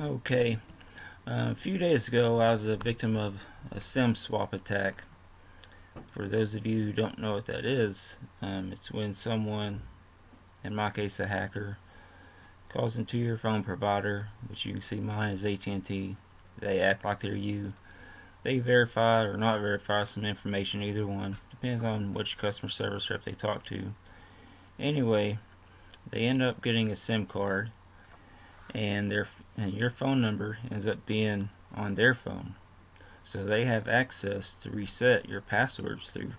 Okay, a few days ago I was a victim of a SIM swap attack. For those of you who don't know what that is, it's when someone, in my case a hacker, calls into your phone provider, which you can see mine is AT&T. They act like they're you. They verify or not verify some information, either one. Depends on which customer service rep they talk to. Anyway, they end up getting a SIM card, and your phone number ends up being on their phone. So they have access to reset your passwords through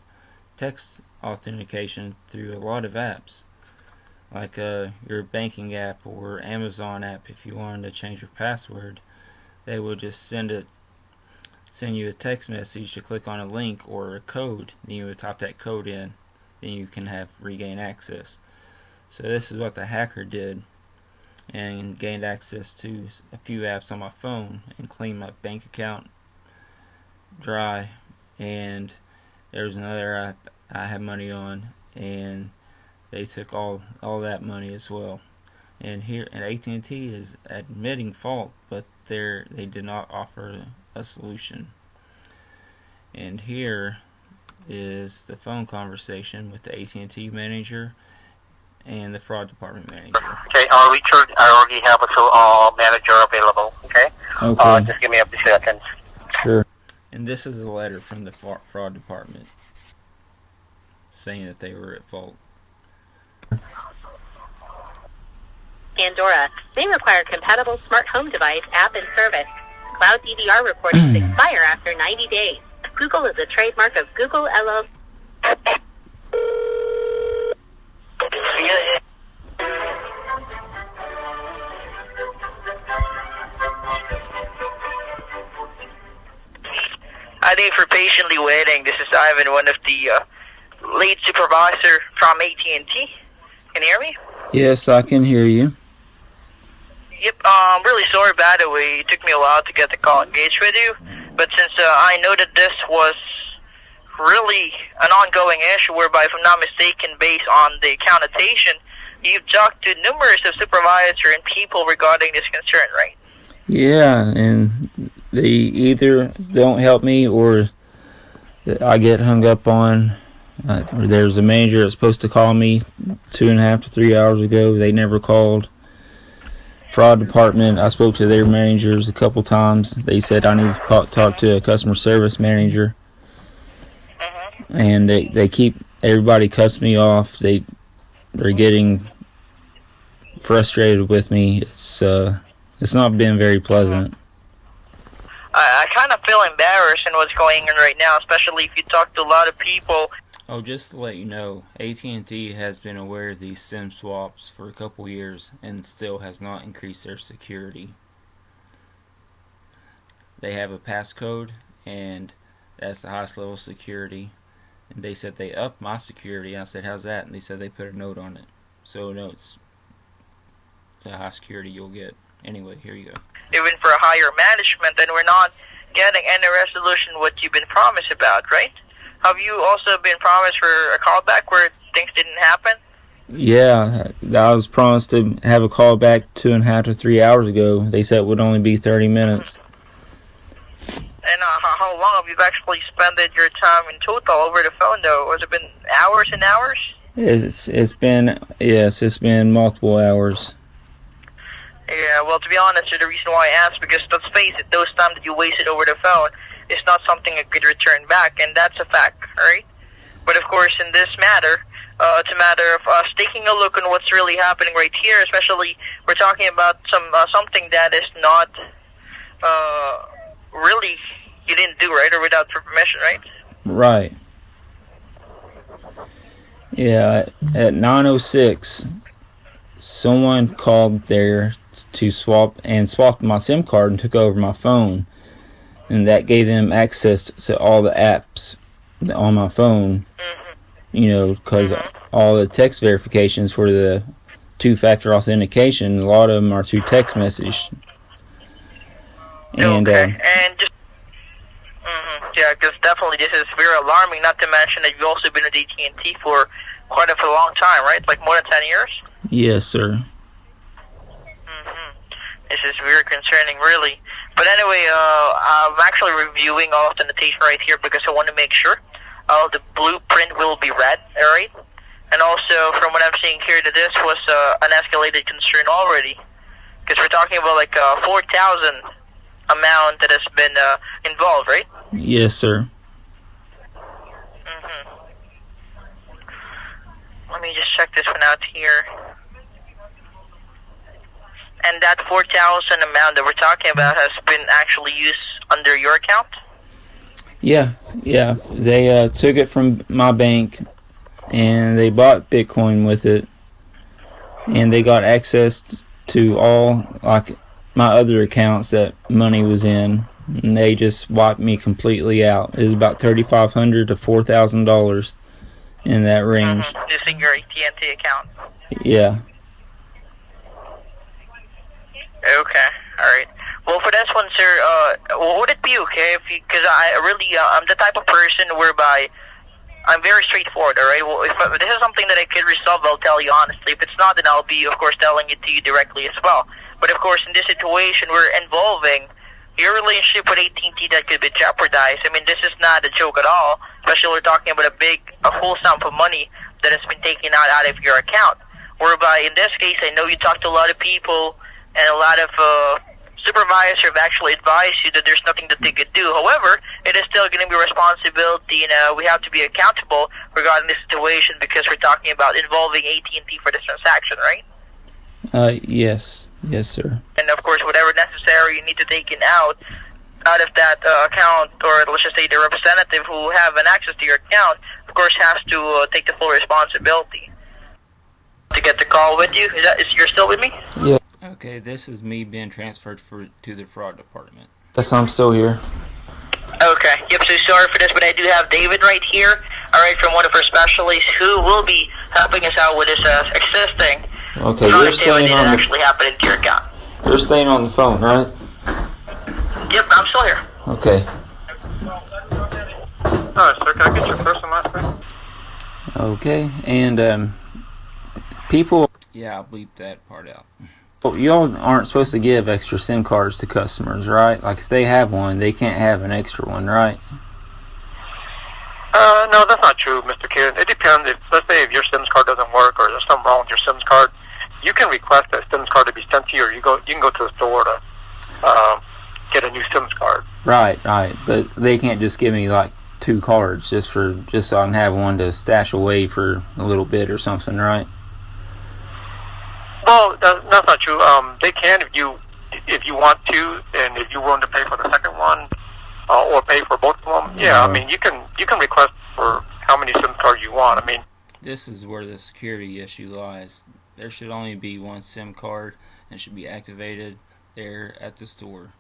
text authentication through a lot of apps, like your banking app or Amazon app. If you wanted to change your password, they would just send you a text message to click on a link or a code. Then you would type that code in, then you can have regain access. So this is what the hacker did, and gained access to a few apps on my phone and cleaned my bank account dry. And there was another app I had money on, and they took all that money as well. And here, and AT&T is admitting fault, but they did not offer a solution. And here is the phone conversation with the AT&T manager and the fraud department manager. Okay, Richard, I already have a manager available. Okay. Okay. Just give me a few seconds. Sure. And this is a letter from the fraud department saying that they were at fault. Pandora may require compatible smart home device, app, and service. Cloud DVR recordings expire after 90 days. Google is a trademark of Google LLC. Thank you for patiently waiting. This is Ivan, one of the lead supervisor from AT&T. Can you hear me? Yes, I can hear you. Yep, I'm really sorry, by the way. It took me a while to get the call engaged with you. But since I know that this was really an ongoing issue, whereby, if I'm not mistaken, based on the connotation, you've talked to numerous of supervisors and people regarding this concern, right? Yeah, and they either don't help me or I get hung up on. There's a manager that's supposed to call me 2.5 to 3 hours ago. They never called. Fraud department, I spoke to their managers a couple times. They said I need to talk to a customer service manager. And everybody cuts me off. They're getting frustrated with me. It's not been very pleasant. I kind of feel embarrassed in what's going on right now, especially if you talk to a lot of people. Oh, just to let you know, AT&T has been aware of these SIM swaps for a couple years and still has not increased their security. They have a passcode, and that's the highest level of security. And they said they upped my security. I said, how's that? And they said they put a note on it. So, no, it's the high security you'll get. Anyway, here you go. Even for a higher management, and we're not getting any resolution what you've been promised about, right? Have you also been promised for a callback where things didn't happen? Yeah, I was promised to have a call back 2.5 to 3 hours ago. They said it would only be 30 minutes. And how long have you actually spent your time in total over the phone, though? Has it been hours and hours? It's been multiple hours. Yeah, well, to be honest, the reason why I asked, because let's face it, those times that you wasted over the phone is not something I could return back, and that's a fact, right? But of course, in this matter, it's a matter of us taking a look on what's really happening right here. Especially, we're talking about something that is not really you didn't do, right, or without permission, right? Right. Yeah, at 9:06, someone called there to swap my SIM card and took over my phone. And that gave them access to all the apps on my phone, because all the text verifications for the two-factor authentication, a lot of them are through text message. And, okay, and just, yeah, because definitely this is very alarming, not to mention that you've also been with AT&T for quite a long time, right? Like more than 10 years? Yes, sir. This is very concerning, really. But anyway, I'm actually reviewing all of the notation right here because I want to make sure the blueprint will be read, alright? And also, from what I'm seeing here, that this was an escalated concern already. Because we're talking about like 4,000 amount that has been involved, right? Yes, sir. Let me just check this one out here. And that 4,000 amount that we're talking about has been actually used under your account? Yeah. They took it from my bank, and they bought Bitcoin with it, and they got access to all like my other accounts that money was in, and they just wiped me completely out. It was about $3,500 to $4,000 in that range. Using your AT&T account. Yeah. Okay, alright. Well, for this one, sir, would it be okay if you, because I really, I'm the type of person whereby I'm very straightforward, alright? Well, if this is something that I could resolve, I'll tell you honestly. If it's not, then I'll be, of course, telling it to you directly as well. But, of course, in this situation, we're involving your relationship with AT&T that could be jeopardized. I mean, this is not a joke at all, especially we're talking about a whole sum of money that has been taken out of your account. Whereby, in this case, I know you talked to a lot of people, and a lot of supervisors have actually advised you that there's nothing that they could do. However, it is still going to be a responsibility, and we have to be accountable regarding this situation because we're talking about involving AT&T for this transaction, right? Yes, sir. And of course, whatever necessary you need to take it out of that account, or let's just say the representative who have an access to your account, of course, has to take the full responsibility. To get the call with you, you're still with me? Yeah. Okay, this is me being transferred to the fraud department. Yes, I'm still here. Okay, yep, so sorry for this, but I do have David right here, alright, from one of our specialists who will be helping us out with this existing okay, you're staying that actually happened to your account. You're staying on the phone, right? Yep, I'm still here. Okay. Alright, sir, can I get your first and last name? Okay, and people... Yeah, I'll bleep that part out. Well, y'all aren't supposed to give extra SIM cards to customers, right? Like, if they have one, they can't have an extra one, right? No, that's not true, Mr. Kid. It depends. Let's say if your SIMS card doesn't work or there's something wrong with your SIMS card, you can request that SIMS card to be sent to you, or you can go to the store to get a new SIMS card. Right. But they can't just give me, like, 2 cards just so I can have one to stash away for a little bit or something, right? Well, that's not true. They can if you want to, and if you're willing to pay for the second one, or pay for both of them. Yeah, I mean you can request for how many SIM cards you want. I mean, this is where the security issue lies. There should only be one SIM card, and it should be activated there at the store.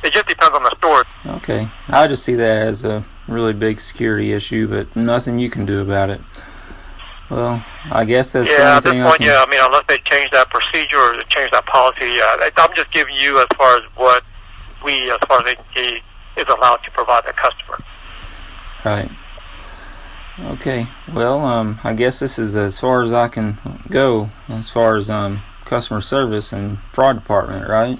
It just depends on the store. Okay, I just see that as a really big security issue, but nothing you can do about it. Well, I guess that's the only thing I mean, unless they change that procedure or they change that policy, I'm just giving you as far as what we, as far as AT&T, is allowed to provide the customer. Right. Okay. Well, I guess this is as far as I can go as far as customer service and fraud department, right?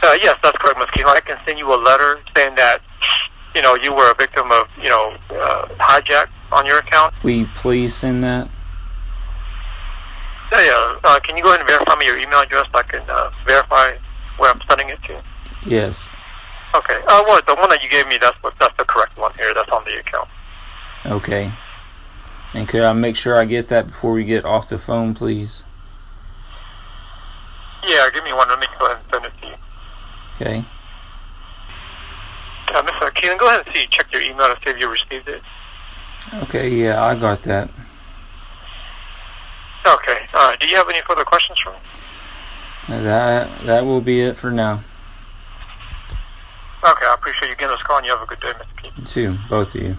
Yes, that's correct, Ms. Keelan. I can send you a letter saying that, you were a victim of, hijack on your account. Will you please send that? Yeah. Can you go ahead and verify me your email address so I can verify where I'm sending it to? Yes. Okay. Well, the one that you gave me, that's the correct one here. That's on the account. Okay. And could I make sure I get that before we get off the phone, please? Yeah, give me one. Let me go ahead and send it to you. Okay. Mr. Keenan, go ahead and check your email to see if you received it. Okay, yeah, I got that. Okay. Do you have any further questions for me? That will be it for now. Okay, I appreciate you getting us call, and you have a good day, Mr. Keene. You too, both of you.